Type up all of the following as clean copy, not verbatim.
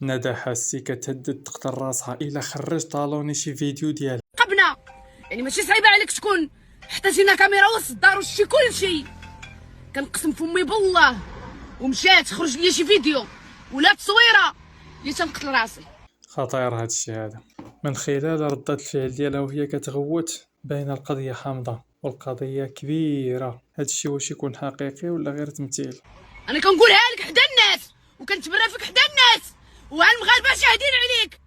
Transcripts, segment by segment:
ندى حاسي كتهدد تقتل راسها الا خرج طالوني شي فيديو ديالها. قبنا يعني ماشي صعيبه عليك تكون حطيتينا كاميرا وسط الدار وشتي كلشي. كنقسم فمي بالله ومشات خرج لي شي فيديو ولا تصويره اللي تنقتل راسي. خطير هاد الشي هذا. من خلال ردة الفعل ديالها وهي كتغوت باينه القضيه حامضه والقضيه كبيره. هاد الشي واش يكون حقيقي ولا غير تمثيل؟ انا كنقولها لك حدا الناس وكنتبرى فيك حدا الناس وهالمغاربه شاهدين عليك.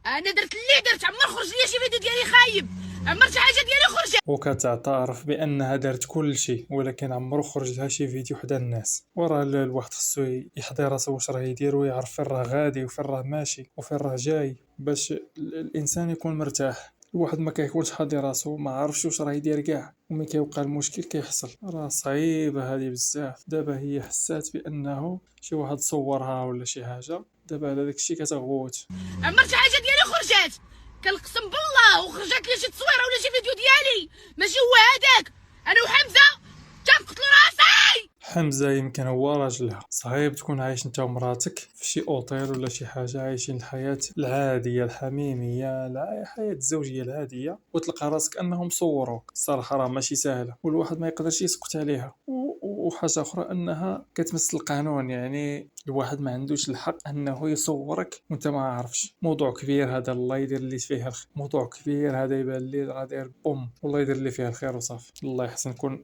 انا درت اللي درت، عمر خرج لي شي فيديو ديالي خايب، عمر شي حاجه ديالي خرجت. وكتعترف بانها دارت كل شيء ولكن عمرو خرج لها شي فيديو حدا الناس. وراه الواحد خصو يحضي راسو واش راه يدير ويعرف فين راه غادي وفين راه ماشي وفين راه جاي باش الانسان يكون مرتاح. الواحد ما كيكونش حاضي راسو ما عارفش واش راه يدير كاع وملي كيوقع المشكل كيحصل. راه صعيبه هذه بزاف. دابا هي حسات بانه شي واحد صورها ولا شي حاجه، دابا على داكشي كتغوت. عمر شي حاجه ديالي خرجت، كنقسم بالله وخرجت لي شي تصويره ولا شي فيديو ديالي ماشي هو هذاك. انا وحمزه تنقتل راسي. حمزة يمكن هو راجلها. صعيب تكون عايش انت ومراتك في شي اوطيل ولا شي حاجة عايشين الحياة العادية الحميمية الحياة الزوجية العادية وتلقى راسك انهم صوروك. الصراحة راه ماشي سهلة والواحد ما يقدرش يسكت عليها. وحاجة اخرى انها كتمس القانون، يعني الواحد ما عندوش الحق انه يصورك وانت ما عارفش. موضوع كبير هذا، الله يدير اللي فيه الخير. موضوع كبير هذا، يبان لي راه داير بوم، والله يدير اللي فيه الخير وصافي. الله يحسن. كون